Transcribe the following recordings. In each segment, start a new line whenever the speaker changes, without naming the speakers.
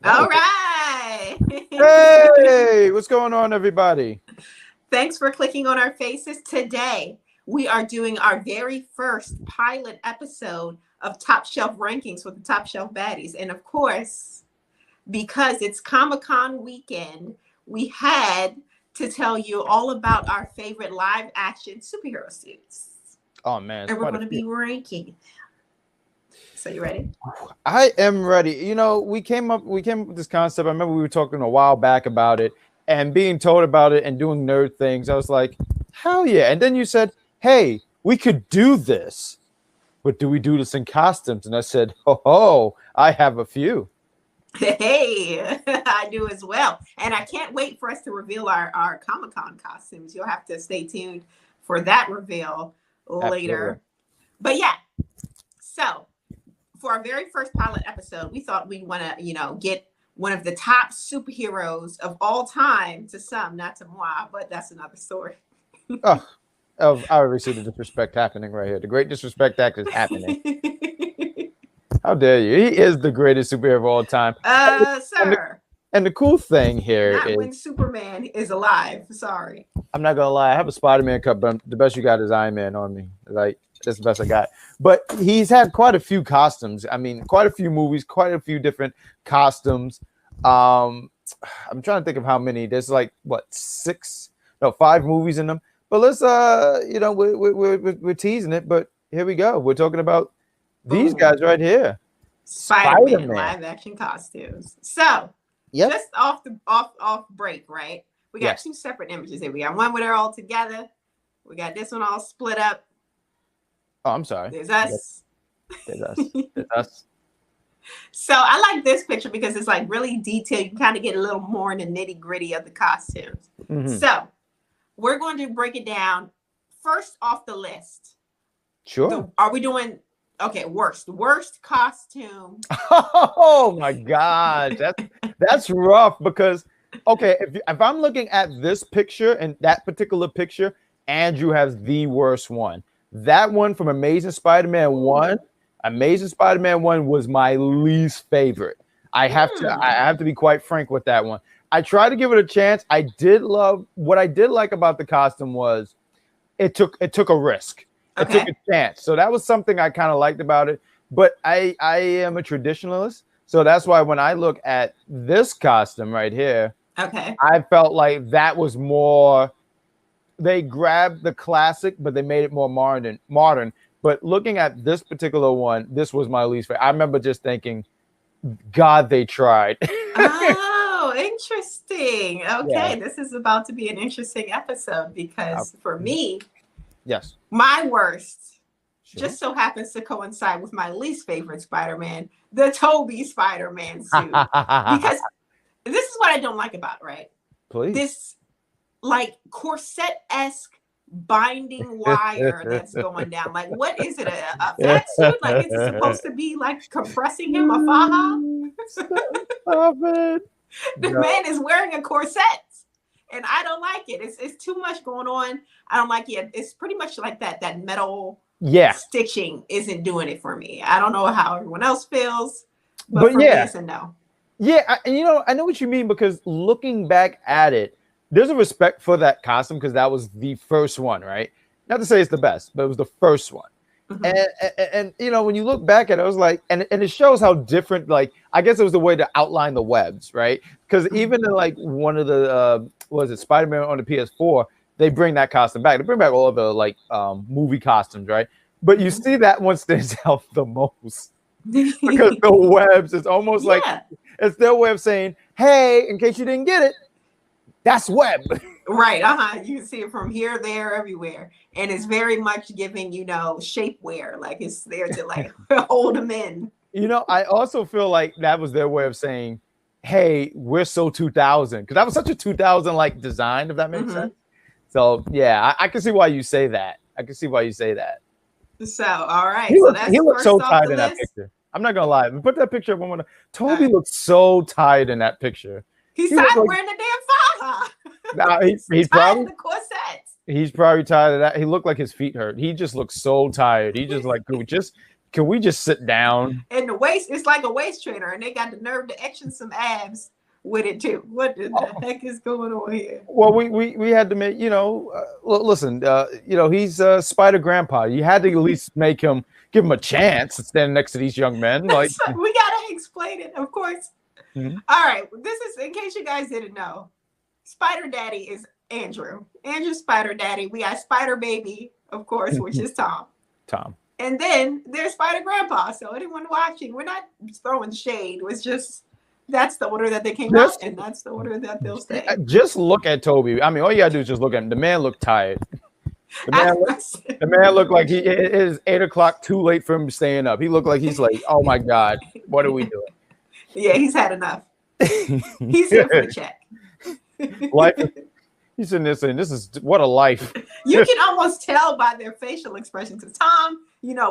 All
Oh,
right.
hey, what's going on, everybody?
Thanks for clicking on our faces today. We are doing our very first pilot episode of Top Shelf Rankings with the Top Shelf Baddies. And of course, because it's Comic-Con weekend, we had to tell you all about our favorite live action superhero suits.
Oh man, it's
And we're
quite a
going to
few.
be ranking. So you ready?
I am ready. We came up with this concept. I remember we were talking a while back about it and being told about it and doing nerd things. I was like, hell yeah. And then you said, hey, we could do this, but do we do this in costumes? And I said, ho, I have a few.
Hey, I do as well. And I can't wait for us to reveal our Comic-Con costumes. You'll have to stay tuned for that reveal
Absolutely.
later. But yeah, so for our very first pilot episode, we thought we'd want to, get one of the top superheroes of all time to some, not to moi, but that's another story.
Oh, I already see the disrespect happening right here. The great disrespect act is happening. How dare you? He is the greatest superhero of all time. And the,
Sir,
and the cool thing here
not when
is,
Superman is alive. Sorry.
I'm not gonna lie, I have a Spider-Man cup, but the best you got is Iron Man on me. Like that's the best I got. But he's had quite a few costumes. I mean, quite a few movies, quite a few different costumes. I'm trying to think of how many. There's like what 5 movies in them. But let's we're teasing it. But here we go. We're talking about these
Boom.
guys right here.
Spider-Man live action costumes. So
Yep.
just off break, right? We got
Yes.
2 separate images here. We got one where they're all together. We got this one all split up.
Oh, I'm sorry.
There's us.
There's us. There's us.
So I like this picture because it's like really detailed. You can kind of get a little more in the nitty gritty of the costumes.
Mhm.
So we're going to break it down first off the list.
Sure.
Are we doing okay? Worst costume.
Oh my gosh, that's rough because okay, if I'm looking at this picture and that particular picture, Andrew has the worst one. That one from Amazing Spider-Man 1, Amazing Spider-Man 1 was my least favorite. I have to be quite frank with that one. I tried to give it a chance. I did love what I did like about the costume was it took a risk. It took a chance. So that was something I kind of liked about it. But I am a traditionalist. So that's why when I look at this costume right here, I felt like that was more, they grabbed the classic, but they made it more modern. But looking at this particular one, this was my least favorite. I remember just thinking, God, they tried.
Oh, interesting. Okay,
Yeah.
this is about to be an interesting episode because for me,
Yes.
my worst just so happens to coincide with my least favorite Spider-Man, the Tobey Spider-Man suit. Because this is what I don't like about it, right?
Please.
This like corset-esque binding wire that's going down. Like, what is it? A fat suit? Like, is it supposed to be like compressing him? A faja?
Stop it.
The man is wearing a corset. And I don't like it. It's too much going on. I don't like it. It's pretty much like that metal stitching isn't doing it for me. I don't know how everyone else feels, but for me, it's a no.
Yeah, I know what you mean because looking back at it, there's a respect for that costume because that was the first one, right? Not to say it's the best, but it was the first one. And when you look back at it, I was like, and it shows how different, like, I guess it was the way to outline the webs, right? Because even in like one of the Spider-Man on the PS4, they bring that costume back. They bring back all the like movie costumes, right? But you see that one stands out the most because the webs, it's almost like it's their way of saying, hey, in case you didn't get it, that's web.
Right. You can see it from here, there, everywhere. And it's very much giving, shapewear. Like it's there to like hold them in.
I also feel like that was their way of saying, hey, we're so 2000. Because that was such a 2000 like design, if that makes sense. So yeah, I can see why you say that.
So all right.
He looks so tired in that picture. I'm not gonna lie. Put that picture up one more time. Toby looks so tired in that picture.
He's tired of wearing the damn faja.
Nah, he's
probably the corset.
He's probably tired of that. He looked like his feet hurt. He just looks so tired. He just like, just can we just sit down?
And the waist, it's like a waist trainer, and they got the nerve to action some abs with it too. What the heck is going on here?
Well, we had to make, listen, he's Spider Grandpa. You had to at least make him, give him a chance to stand next to these young men. Like,
So we gotta explain it, of course.
Mhm.
All right, this is in case you guys didn't know. Spider Daddy is Andrew. Andrew's Spider Daddy. We got Spider Baby, of course, which is Tom.
Tom.
And then there's Spider Grandpa. So anyone watching, we're not throwing shade. It was just that's the order that they came out, and that's the order that they'll stay.
Just look at Toby. I mean, all you gotta do is just look at him. The man looked tired. The man looked like it is 8 o'clock, too late for him staying up. He looked like he's like, oh my God, what are we doing?
Yeah, he's had enough. He's here for the check.
Life. He's in this, and this is what a life.
You can almost tell by their facial expressions. Tom,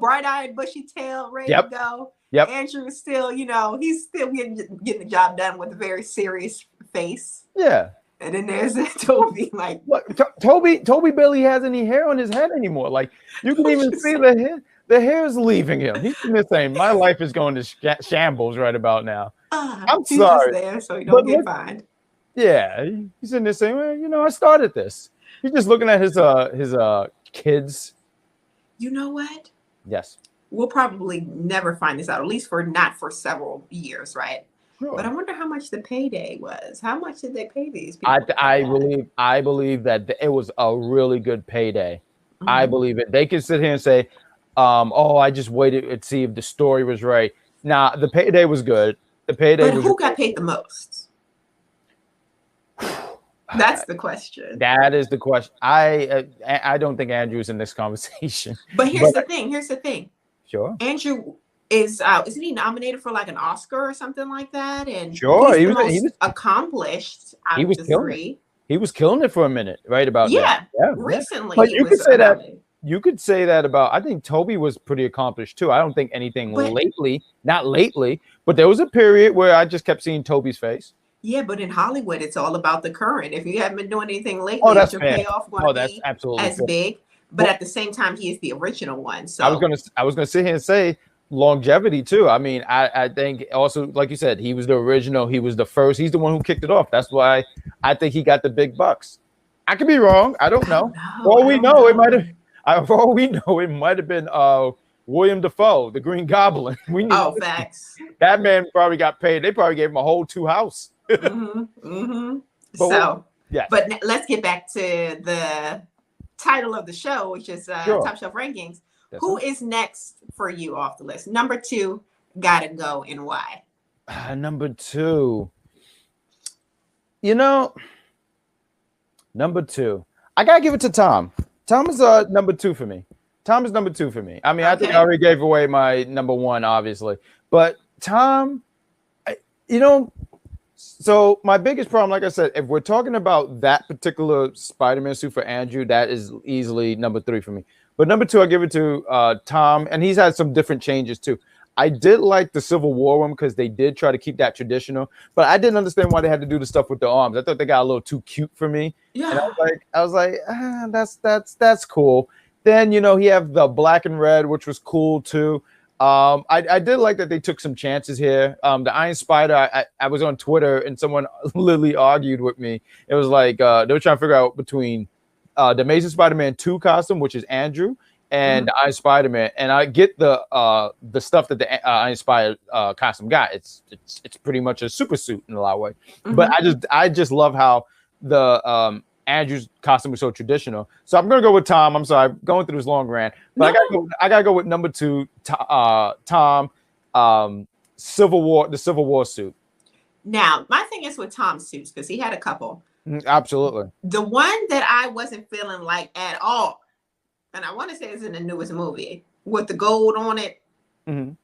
bright-eyed, bushy tail, ready to go.
Yep.
Andrew is still, he's still getting the job done with a very serious face.
Yeah.
And then there's Toby, like,
look, Toby barely has any hair on his head anymore. Like, you can even see the hair. The hair is leaving him. He's in this saying, my life is going to shambles right about now. I'm sorry.
Just there so he don't get fined.
Yeah, he's in this saying, well, I started this. He's just looking at his kids.
You know what?
Yes.
We'll probably never find this out, at least not for several years, right?
Sure.
But I wonder how much the payday was. How much did they pay these people?
I believe that it was a really good payday. Mm-hmm. I believe it. They can sit here and say, I just waited to see if the story was right. Nah, the payday was good. The payday.
But who got paid the most? That's the question. That
is the question. I don't think Andrew's in this conversation.
But here's the thing.
Sure.
Andrew isn't he nominated for like an Oscar or something like that? And
sure,
he was accomplished out of the three.
He was killing it for a minute, right? About
that. Recently.
But you could say that. You could say that about. I think Toby was pretty accomplished too. I don't think anything not lately, but there was a period where I just kept seeing Toby's face.
Yeah, but in Hollywood, it's all about the current. If you haven't been doing anything lately, your payoff going to be
absolutely
as big. But at the same time, he is the original one. So
I was gonna sit here and say longevity too. I mean, I think also, like you said, he was the original. He was the first. He's the one who kicked it off. That's why I think he got the big bucks. I could be wrong. I don't know. For all we know, it might have been William Dafoe, the Green Goblin.
Facts.
That man probably got paid. They probably gave him a whole 2 house.
But let's get back to the title of the show, which is Top Shelf Rankings. Who is next for you off the list? Number 2, gotta go, and why?
Number 2. Number 2. I gotta give it to Tom. Tom is number 2 for me. Tom is number 2 for me. I mean, I think I already gave away my number 1, obviously. But Tom, so my biggest problem, like I said, if we're talking about that particular Spider-Man suit for Andrew, that is easily number 3 for me. But number 2, I give it to Tom, and he's had some different changes too. I did like the Civil War one because they did try to keep that traditional, but I didn't understand why they had to do the stuff with the arms. I thought they got a little too cute for me. Yeah. And I was like, that's cool. Then he have the black and red, which was cool too. I did like that they took some chances here. The Iron Spider, I was on Twitter and someone literally argued with me. It was like they were trying to figure out between the Amazing Spider-Man 2 costume, which is Andrew, and the Iron Spider-Man. And I get the stuff that the Iron Spider costume got. It's pretty much a super suit in a lot of ways. But I just love how the Andrew's costume was so traditional. So I'm gonna go with Tom. I'm sorry, I'm going through this long rant, but I gotta go with number 2, Tom, Civil War, the Civil War suit.
Now, my thing is with Tom's suits, because he had a couple.
Absolutely.
The one that I wasn't feeling like at all, and I want to say it's in the newest movie with the gold on it.
And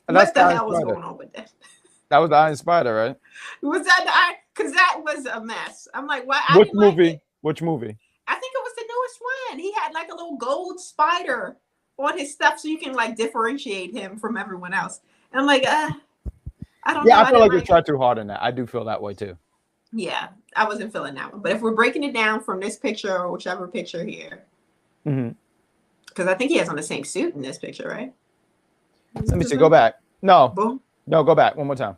what the hell was going on with that?
That was the Iron Spider, right?
Was that the Iron? Because that was a mess. I'm like, why?
Which movie? Which movie?
I think it was the newest one. He had like a little gold spider on his stuff, so you can like differentiate him from everyone else. And I'm like, I don't know.
Yeah, I feel like they tried too hard in that. I do feel that way too.
Yeah, I wasn't feeling that one. But if we're breaking it down from this picture or whichever picture here, because I think he has on the same suit in this picture, right?
Let me see. Go back. No,
Boom.
no, go back one more time.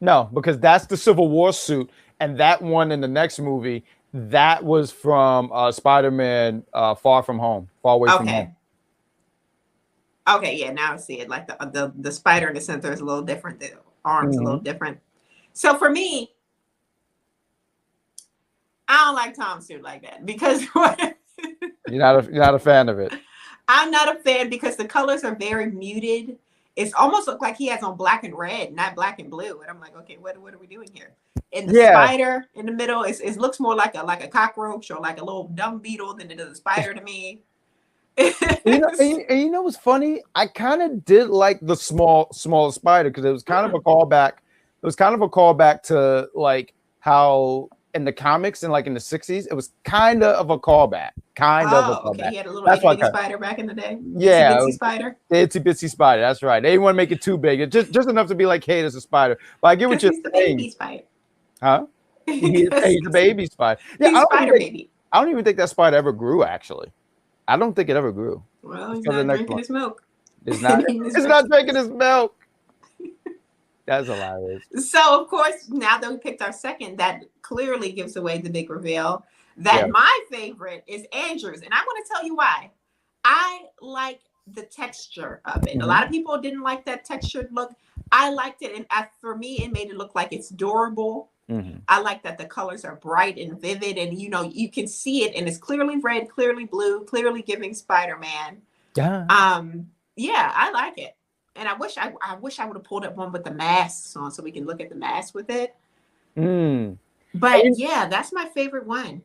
No, because that's the Civil War suit, and that one in the next movie, that was from Spider-Man Far From Home, Far Away From Home.
Okay, yeah, now I see it. Like the spider in the center is a little different. The arms a little different. So for me, I don't like Tom's suit like that because
you're not a fan of it.
I'm not a fan because the colors are very muted. It's almost look like he has on black and red, not black and blue. And I'm like, okay, what are we doing here? And the spider in the middle, it looks more like a cockroach or like a little dung beetle than it does a spider to me.
You know what's funny? I kind of did like the small spider because it was kind of a callback. It was kind of a callback to like how in the comics and like in the 60s, it was kind of a callback.
Okay. He had a little itty spider back in the day.
Yeah,
itsy bitsy spider.
Itsy bitsy spider. That's right. They didn't want to make it too big. It's just enough to be like, hey, there's a spider. But I get what you're saying.
The baby spider.
Huh? He's a baby spider. Yeah,
baby.
I don't even think that spider ever grew. Actually, I don't think it ever grew.
Well, he's not drinking his milk.
It's not. It's not drinking his milk. That's hilarious.
So, of course, now that we picked our second, that clearly gives away the big reveal that my favorite is Andrew's. And I want to tell you why. I like the texture of it. A lot of people didn't like that textured look. I liked it. And for me, it made it look like it's durable. I like that the colors are bright and vivid. And, you can see it. And it's clearly red, clearly blue, clearly giving Spider-Man.
Yeah.
Yeah, I like it. And I wish I would have pulled up one with the masks on so we can look at the mask with it. But yeah, that's my favorite one.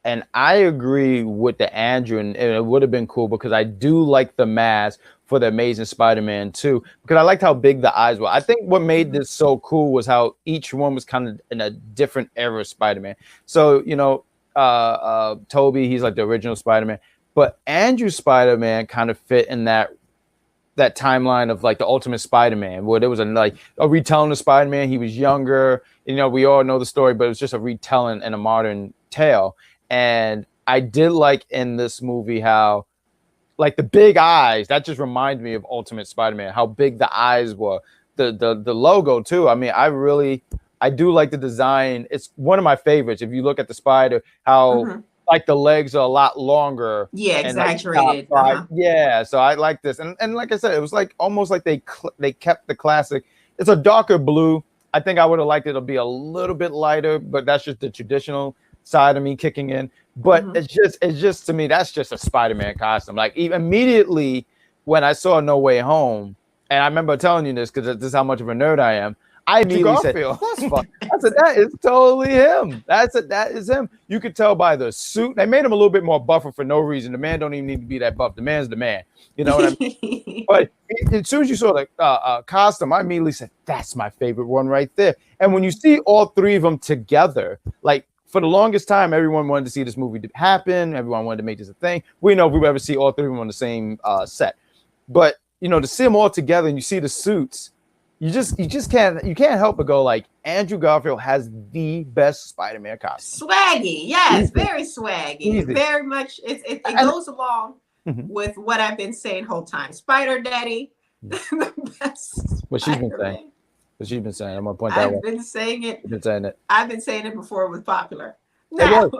And I agree with the Andrew, and it would have been cool because I do like the mask for the Amazing Spider-Man 2 because I liked how big the eyes were. I think what made this so cool was how each one was kind of in a different era of Spider-Man. So, Toby, he's like the original Spider-Man, but Andrew's Spider-Man kind of fit in that timeline of like the Ultimate Spider-Man, where there was a retelling of Spider-Man. He was younger, we all know the story, but it was just a retelling in a modern tale. And I did like in this movie how like the big eyes, that just reminded me of Ultimate Spider-Man, how big the eyes were, the logo too. I mean, I do like the design. It's one of my favorites. If you look at the spider, how like the legs are a lot longer.
Yeah, exaggerated.
Yeah, so I like this. And like I said, it was like almost like they kept the classic. It's a darker blue. I think I would have liked it to be a little bit lighter, but that's just the traditional side of me kicking in. But it's just to me, that's just a Spider-Man costume. Like immediately when I saw No Way Home, and I remember telling you this because this is how much of a nerd I am, I immediately said, that's fun. I said, that is totally him. That is him. You could tell by the suit. They made him a little bit more buffer for no reason. The man don't even need to be that buff. The man's the man. You know what I mean? But as soon as you saw the costume, I immediately said, that's my favorite one right there. And when you see all three of them together, like for the longest time, everyone wanted to see this movie happen. Everyone wanted to make this a thing. We know if we ever see all three of them on the same set. But, to see them all together and you see the suits, you can't help but go like, Andrew Garfield has the best Spider-Man costume.
Swaggy, yes, very swaggy. Easy. Very much. It goes along with what I've been saying the whole time. Spider Daddy, the best.
What she's been saying. What she's been saying. I'm gonna point that out.
I've been saying it.
You've been saying it.
I've been saying it before it was popular.
No.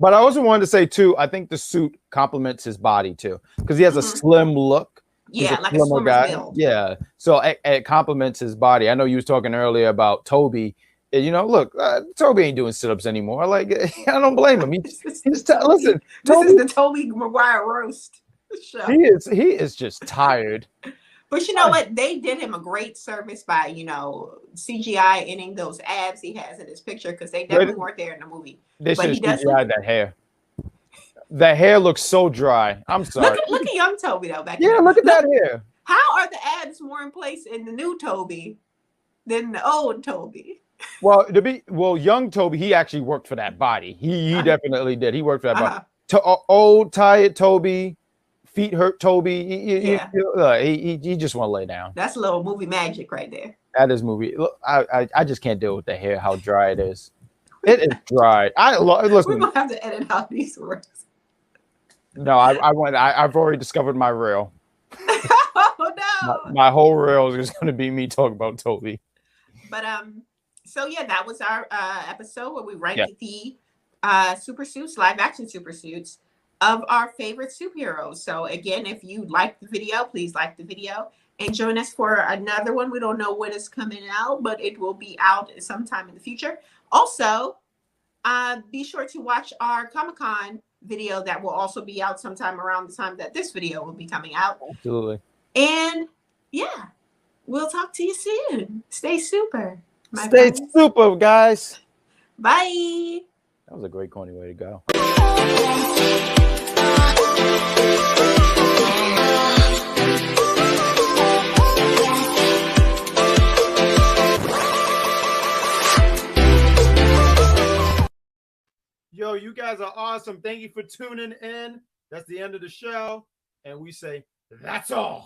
But I also wanted to say too, I think the suit complements his body too, because he has a slim look.
Yeah, like a swimmer's build.
Yeah, so it complements his body. I know you was talking earlier about Toby. Look, Toby ain't doing sit-ups anymore. Like, I don't blame him. Listen,
this is the Toby Maguire roast show.
He is just tired.
But you know what? They did him a great service by, CGI inning those abs he has in his picture because they definitely weren't there in the movie.
They should have CGI'd that hair. The hair looks so dry. I'm sorry.
Look at young Toby though.
Look at that hair.
How are the abs more in place in the new Toby than the old Toby?
Well, young Toby, he actually worked for that body. He definitely did. He worked for that body. Old, tired Toby, feet hurt Toby. He just want to lay down.
That's a little movie magic right there.
That is movie. Look, I just can't deal with the hair. How dry it is. It is dry. Listen.
We're gonna have to edit out these words.
No, I've already discovered my reel.
Oh
my whole reel is going to be me talking about Toby.
But so yeah, that was our episode where we ranked the super suits, live action super suits of our favorite superheroes. So again, if you like the video, please like the video and join us for another one. We don't know when it's coming out, but it will be out sometime in the future. Also, be sure to watch our Comic-Con video that will also be out sometime around the time that this video will be coming out.
Absolutely.
And yeah, we'll talk to you soon. Stay super.
Stay super, guys.
Bye.
That was a great corny way to go. Yo, you guys are awesome. Thank you for tuning in. That's the end of the show. And we say, that's all.